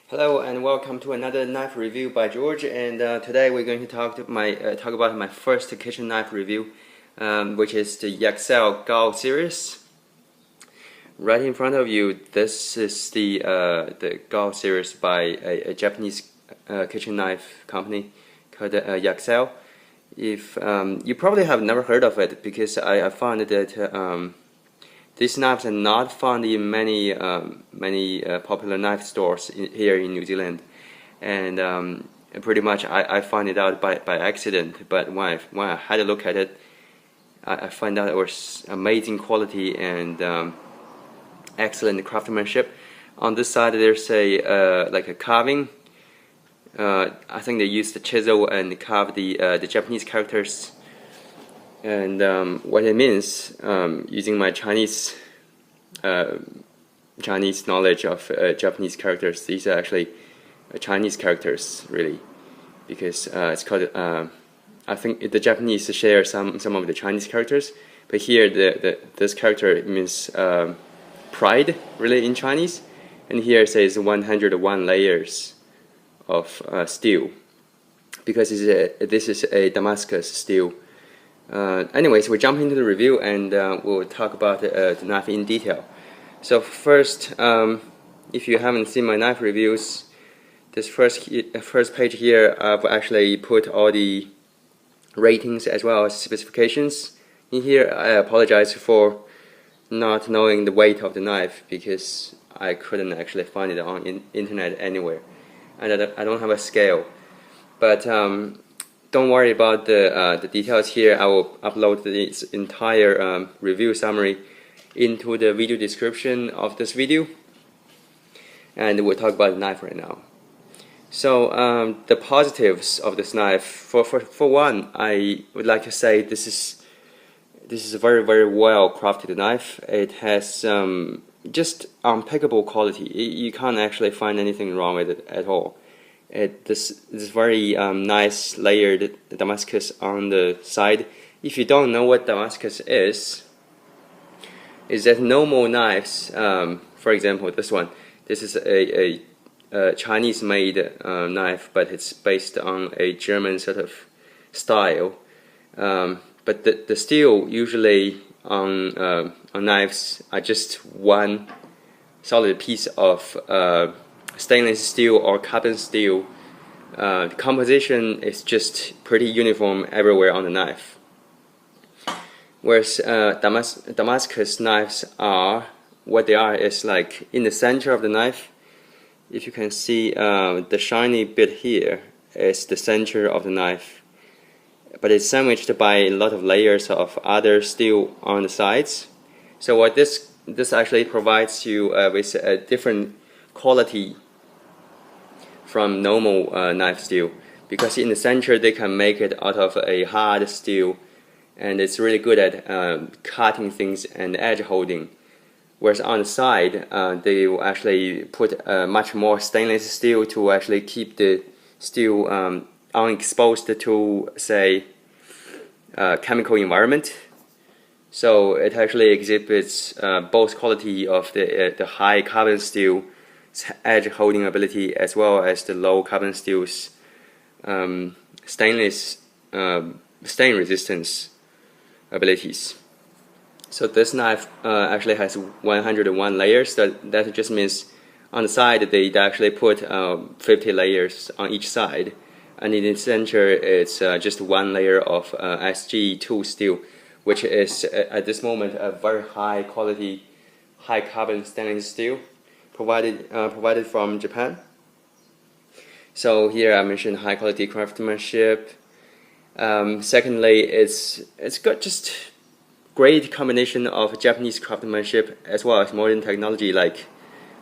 Hello and welcome to another knife review by George. And today we're going to talk about my first kitchen knife review, which is the Yaxell Gou series. Right in front of you, this is the Gou series by a Japanese kitchen knife company called Yaxell. If you probably have never heard of it, because I found that these knives are not found in many popular knife stores here in New Zealand, and pretty much I found it out by accident. But when I had a look at it, I found out it was amazing quality and excellent craftsmanship. On this side, there's like a carving. I think they used the chisel and carve the Japanese characters. And what it means, using my Chinese knowledge of Japanese characters, these are actually Chinese characters, really, because it's called. I think the Japanese share some of the Chinese characters, but here this character means pride, really, in Chinese, and here it says 101 layers of steel, because this is a Damascus steel. Anyways, we jump into the review and we'll talk about the knife in detail. So first, if you haven't seen my knife reviews, this first page here, I've actually put all the ratings as well as specifications. In here, I apologize for not knowing the weight of the knife, because I couldn't actually find it on internet anywhere, and I don't have a scale. But don't worry about the details here. I will upload this entire review summary into the video description of this video, and we'll talk about the knife right now. So the positives of this knife, for one, I would like to say this is a very well crafted knife. It has just impeccable quality. You can't actually find anything wrong with it at all. This very nice layered Damascus on the side. If you don't know what Damascus is that normal knives, for example this one, this is a Chinese-made knife, but it's based on a German sort of style. But the steel usually on knives are just one solid piece of stainless steel or carbon steel. The composition is just pretty uniform everywhere on the knife. Whereas Damascus knives are, what they are is like in the center of the knife. If you can see, the shiny bit here is the center of the knife, but it's sandwiched by a lot of layers of other steel on the sides. So what this actually provides you with a different quality from normal knife steel, because in the center they can make it out of a hard steel, and it's really good at cutting things and edge holding. Whereas on the side, they will actually put much more stainless steel to actually keep the steel unexposed to, say, chemical environment. So it actually exhibits both quality of the high carbon steel edge holding ability, as well as the low carbon steel's stainless stain resistance abilities. So this knife actually has 101 layers. That just means on the side they actually put 50 layers on each side, and in the center it's just one layer of sg2 steel, which is at this moment a very high quality, high carbon stainless steel provided from Japan. So here I mentioned high quality craftsmanship. Secondly, it's got just great combination of Japanese craftsmanship as well as modern technology, like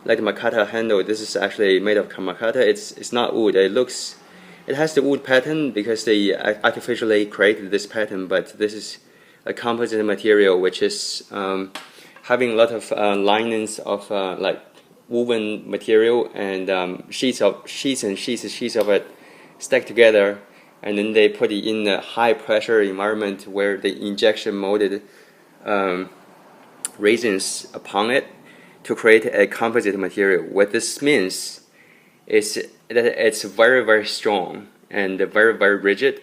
the Micarta handle. This is actually made of Micarta. It's not wood. It has the wood pattern because they artificially created this pattern, but this is a composite material which is having a lot of linings of like woven material, and sheets of it stacked together, and then they put it in a high pressure environment where they injection molded resins upon it to create a composite material. What this means is that it's very strong and very rigid,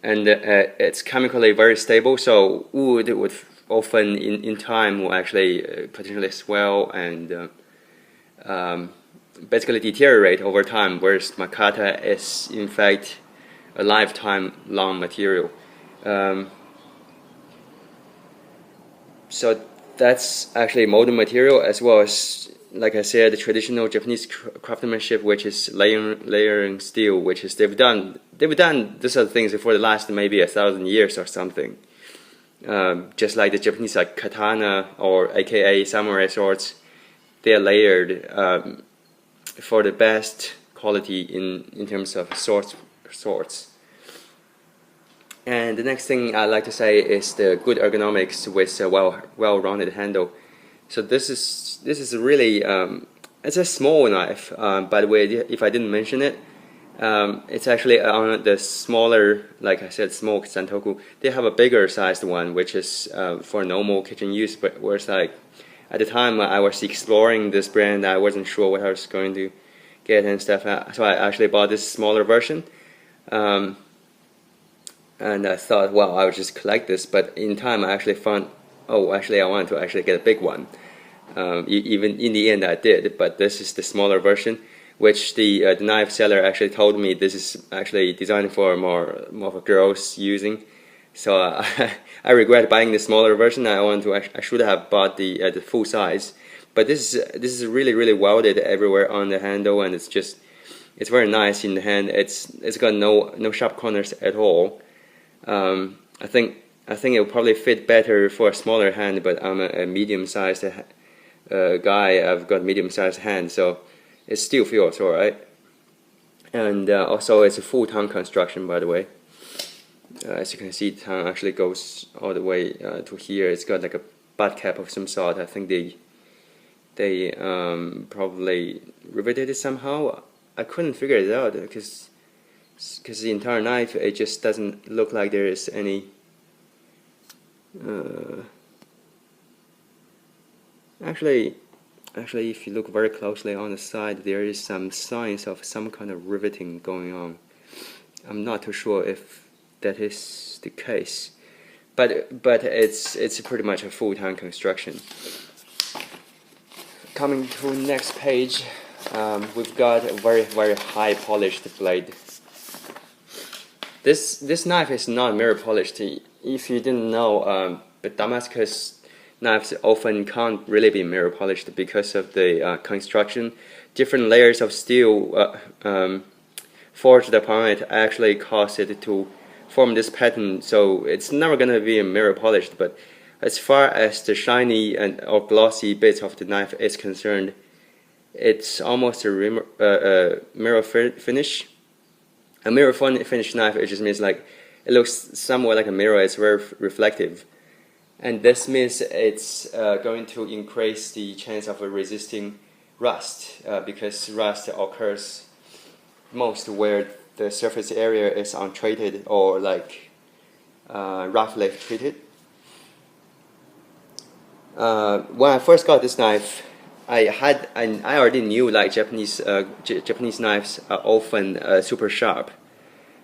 and it's chemically very stable. So wood would often in time will actually potentially swell and basically deteriorate over time, whereas micarta is in fact a lifetime long material. So that's actually modern material, as well as, like I said, the traditional Japanese craftsmanship, which is layering steel, which is they've done these sort of things for the last maybe 1,000 years or something. Just like the Japanese like katana or AKA samurai swords, they are layered for the best quality in terms of swords. And the next thing I'd like to say is the good ergonomics with a well-rounded handle. So this is really it's a small knife. By the way, if I didn't mention it, it's actually on the smaller, like I said, small santoku. They have a bigger sized one, which is for normal kitchen use. But whereas like at the time I was exploring this brand, I wasn't sure what I was going to get and stuff. So I actually bought this smaller version. And I thought, well, I would just collect this. But in time, I actually found, oh, actually, I want to actually get a big one. Even in the end, I did. But this is the smaller version, which the knife seller actually told me this is actually designed for more of girls using. So I regret buying the smaller version. I should have bought the full size. But this is really welded everywhere on the handle, and it's very nice in the hand. It's got no sharp corners at all. I think it will probably fit better for a smaller hand, but I'm a medium-sized guy. I've got medium-sized hand, so it still feels alright. And also, it's a full tongue construction, by the way. As you can see, the tongue actually goes all the way to here. It's got like a butt cap of some sort. I think they probably riveted it somehow. I couldn't figure it out because the entire knife, it just doesn't look like there is any actually if you look very closely on the side, there is some signs of some kind of riveting going on. I'm not too sure if that is the case, but it's pretty much a full-time construction. Coming to the next page, we've got a very high polished blade. This knife is not mirror polished. If you didn't know, but Damascus knives often can't really be mirror polished because of the construction. Different layers of steel forged upon it actually cause it to form this pattern. So it's never gonna be mirror polished. But as far as the shiny or glossy bits of the knife is concerned, it's almost a mirror finish. A mirror finish knife, it just means like it looks somewhat like a mirror. It's very reflective, and this means it's going to increase the chance of resisting rust because rust occurs most where the surface area is untreated or like roughly treated. When I first got this knife, I already knew like Japanese knives are often super sharp,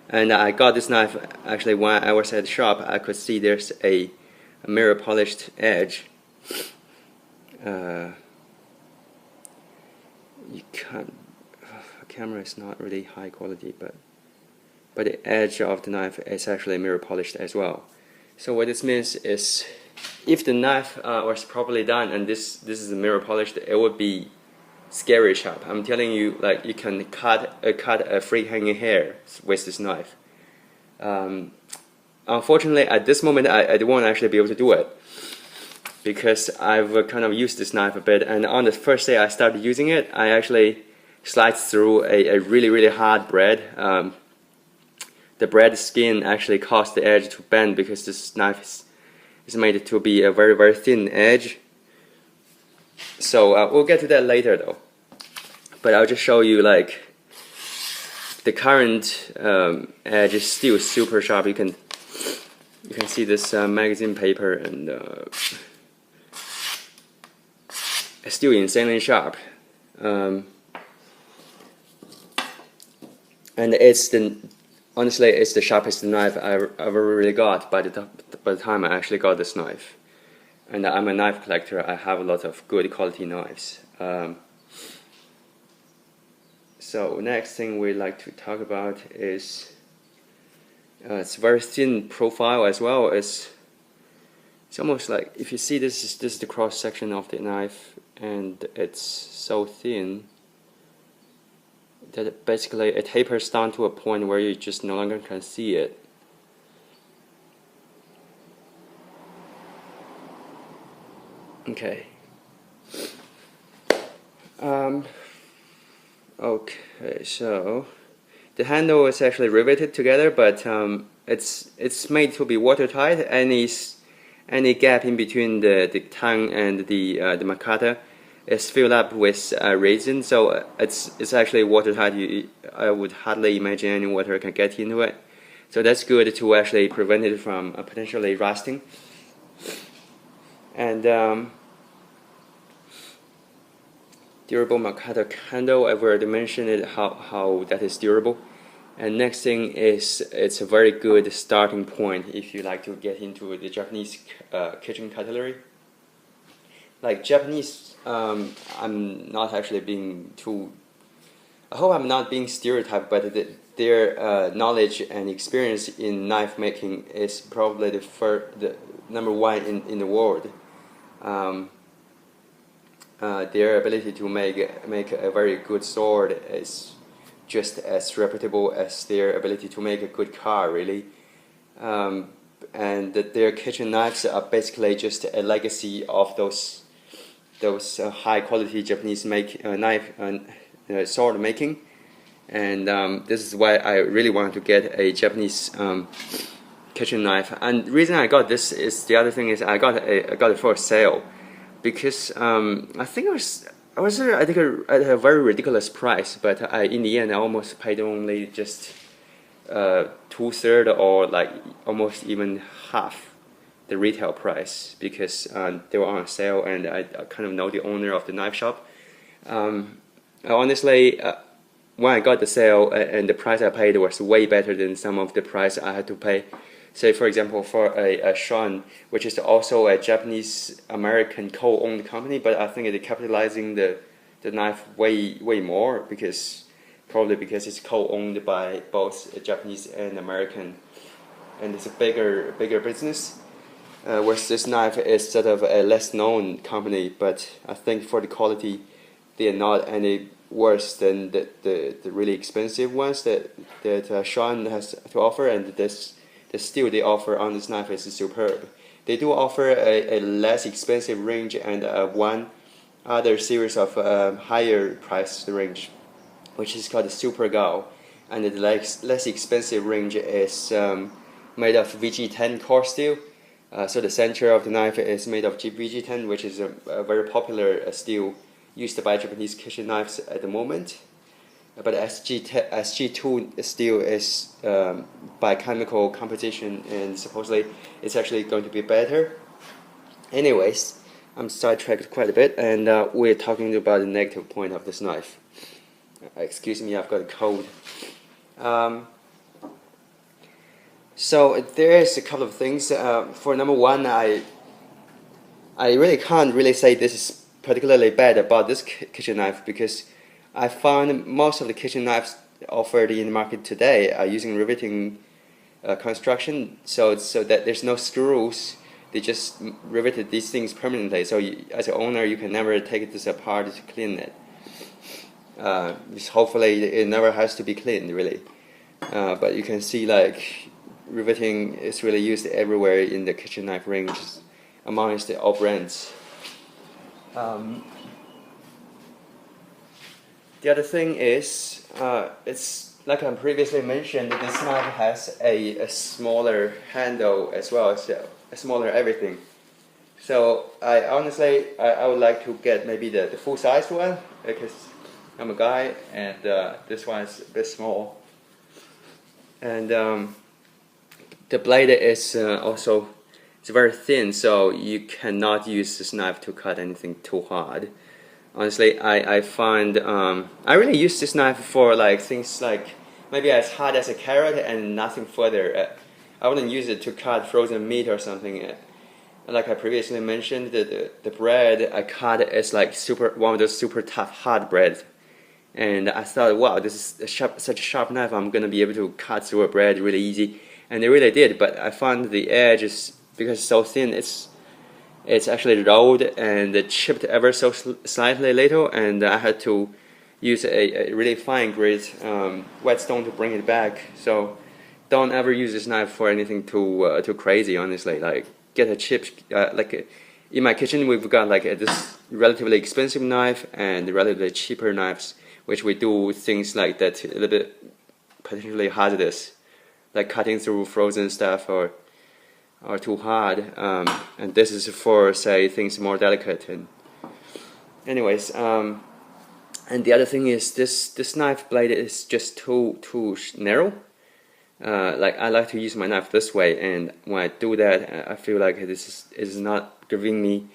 and I got this knife actually when I was at the shop. I could see there's a mirror polished edge. You can't. The camera is not really high quality, but the edge of the knife is actually mirror polished as well. So what this means is, if the knife was properly done and this is mirror polished, it would be scary sharp. I'm telling you, like you can cut a free hanging hair with this knife. Unfortunately, at this moment, I won't actually be able to do it because I've kind of used this knife a bit. And on the first day I started using it, I actually sliced through a really hard bread. The bread skin actually caused the edge to bend because this knife is made to be a very thin edge. So we'll get to that later though. But I'll just show you like the current edge is still super sharp. You can see this magazine paper, and it's still insanely sharp. and honestly it's the sharpest knife I've ever really got by the time I actually got this knife. And I'm a knife collector. I have a lot of good quality knives. So next thing we like to talk about is it's very thin profile as well. It's almost like, if you see this is the cross section of the knife, and it's so thin that basically it tapers down to a point where you just no longer can see it. Okay. Okay, so the handle is actually riveted together, but it's made to be watertight. Any gap in between the tang and the Micarta is filled up with resin, so it's actually watertight. I would hardly imagine any water can get into it. So that's good to actually prevent it from potentially rusting. And durable Micarta handle, I've already mentioned it, how that is durable. And next thing is, it's a very good starting point if you like to get into the Japanese kitchen cutlery. Like Japanese, I'm not actually being too, I hope I'm not being stereotyped, but their knowledge and experience in knife making is probably the number one in the world. Their ability to make a very good sword is just as reputable as their ability to make a good car, really. And their kitchen knives are basically just a legacy of those high quality Japanese sword making. And this is why I really want to get a Japanese kitchen knife. And the reason I got this is, the other thing is, I got it for sale. Because I think I think at a very ridiculous price, but in the end I almost paid only just 2/3 or like almost even half the retail price, because they were on sale, and I kind of know the owner of the knife shop. Honestly, when I got the sale and the price I paid was way better than some of the price I had to pay. Say, for example, for a Sean, which is also a Japanese-American co-owned company, but I think it's capitalizing the knife way more, probably because it's co-owned by both Japanese and American, and it's a bigger business. Whereas this knife is sort of a less known company, but I think for the quality, they are not any worse than the really expensive ones that Sean has to offer, and the steel they offer on this knife is superb. They do offer a less expensive range and one other series of higher price range, which is called the Super Gou, and the less expensive range is made of vg10 core steel. So the center of the knife is made of vg10, which is a very popular steel used by Japanese kitchen knives at the moment. But sg2 steel is by chemical composition, and supposedly it's actually going to be better. Anyways, I'm sidetracked quite a bit, and we're talking about the negative point of this knife. Excuse me, I've got a cold. So there is a couple of things. For number one, I really can't really say this is particularly bad about this kitchen knife, because I found most of the kitchen knives offered in the market today are using riveting construction, so that there's no screws. They just riveted these things permanently. So as an owner, you can never take this apart to clean it. Hopefully, it never has to be cleaned, really. But you can see, like, riveting is really used everywhere in the kitchen knife range, amongst all brands. The other thing is, it's like I previously mentioned, this knife has a smaller handle as well, so a smaller everything. So I would like to get maybe the full-size one, because I'm a guy, and this one is a bit small. And the blade is also, it's very thin, so you cannot use this knife to cut anything too hard. Honestly, I find I really use this knife for like things like maybe as hard as a carrot and nothing further. I wouldn't use it to cut frozen meat or something. Like I previously mentioned, the bread I cut is like one of those super tough hard breads. And I thought, wow, this is such a sharp knife, I'm going to be able to cut through a bread really easy. And it really did, but I found the edge, because it's so thin, it's actually rolled and chipped ever so slightly little, and I had to use a really fine grit whetstone to bring it back. So don't ever use this knife for anything too crazy, honestly. Like, get a cheap, in my kitchen we've got like this relatively expensive knife and relatively cheaper knives, which we do things like that a little bit potentially hazardous, like cutting through frozen stuff or too hard. And this is for, say, things more delicate. And anyways, and the other thing is this knife blade is just too narrow. Like, I like to use my knife this way, and when I do that, I feel like this is not giving me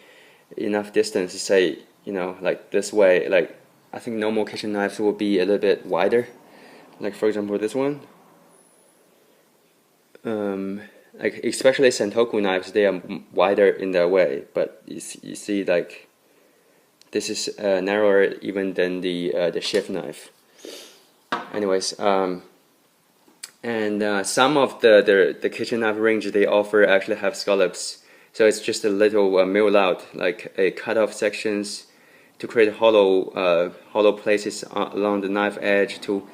enough distance to say, like this way. Like, I think normal kitchen knives will be a little bit wider. Like, for example, this one. Like, especially santoku knives, they are wider in their way, but you see, like, this is narrower even than the chef knife. Anyways, and some of the kitchen knife range they offer actually have scallops, so it's just a little mill out, like a cut off sections to create hollow places along the knife edge to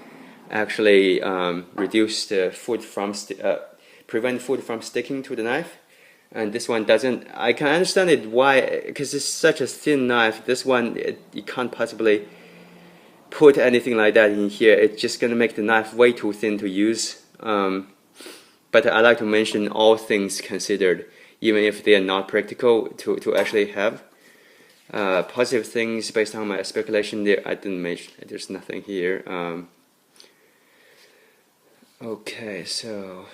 actually reduce the food from prevent food from sticking to the knife. And this one doesn't. I can understand it why, because it's such a thin knife. This one, you can't possibly put anything like that in here. It's just gonna make the knife way too thin to use. But I like to mention all things considered, even if they are not practical to actually have. Positive things based on my speculation there, I didn't mention. There's nothing here. Okay, so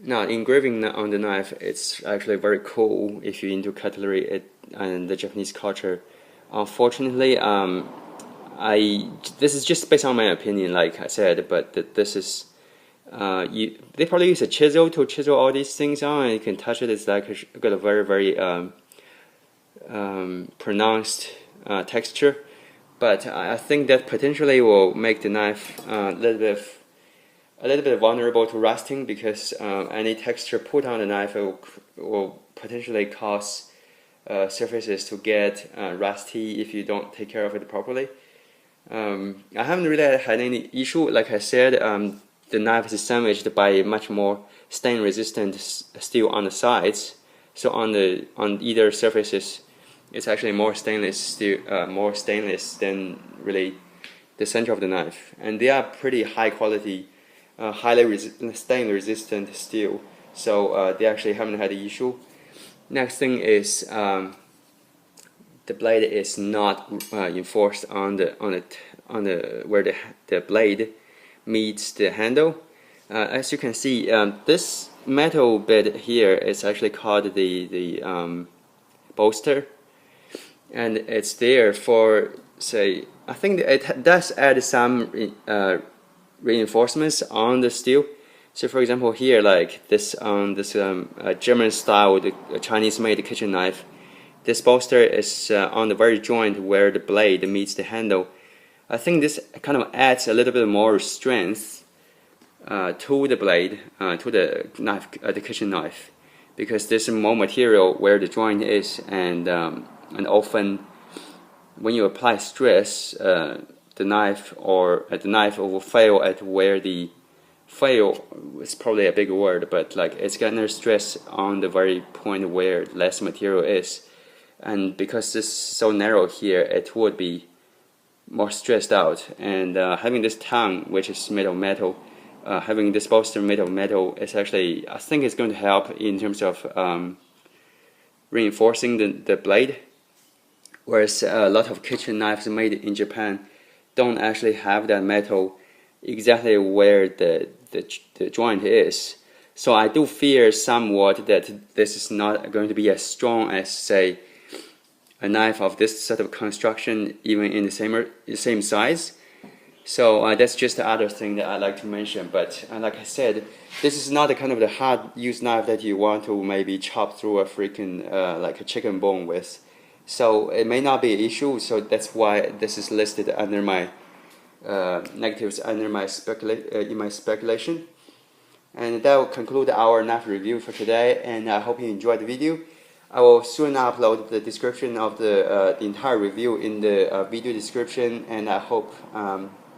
now engraving on the knife, it's actually very cool if you're into cutlery and the Japanese culture. Unfortunately, this is just based on my opinion, like I said, but this is they probably use a chisel to chisel all these things on, and you can touch it. It's like got a very pronounced texture, but I think that potentially will make the knife a little bit vulnerable to rusting, because any texture put on the knife will potentially cause surfaces to get rusty if you don't take care of it properly. I haven't really had any issue. Like I said, the knife is sandwiched by much more stain-resistant steel on the sides. So on either surfaces, it's actually more stainless steel, more stainless than really the center of the knife. And they are pretty high quality, highly stain-resistant steel. So they actually haven't had an issue. Next thing is the blade is not enforced on the where the blade meets the handle. As you can see, this metal bit here is actually called the bolster, and it's there for, say, I think it does add some reinforcements on the steel. So for example here, like this German style, the Chinese made kitchen knife, this bolster is on the very joint where the blade meets the handle. I think this kind of adds a little bit more strength to the blade, to the knife, the kitchen knife, because there's more material where the joint is, and often when you apply stress, the knife will fail at where the fail is probably a big word, but like it's gonna stress on the very point where less material is, and because this is so narrow here, it would be more stressed out. And having this tang, which is made of metal, having this bolster made of metal, is actually, I think it's going to help in terms of reinforcing the blade, whereas a lot of kitchen knives made in Japan don't actually have that metal exactly where the joint is. So I do fear somewhat that this is not going to be as strong as, say, a knife of this sort of construction, even in the same size. So that's just the other thing that I'd like to mention. But like I said, this is not the kind of the hard use knife that you want to maybe chop through a freaking like a chicken bone with. So it may not be an issue. So that's why this is listed under my negatives under my speculation. And that will conclude our knife review for today. And I hope you enjoyed the video. I will soon upload the description of the entire review in the video description. And I hope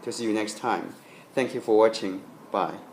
to see you next time. Thank you for watching. Bye.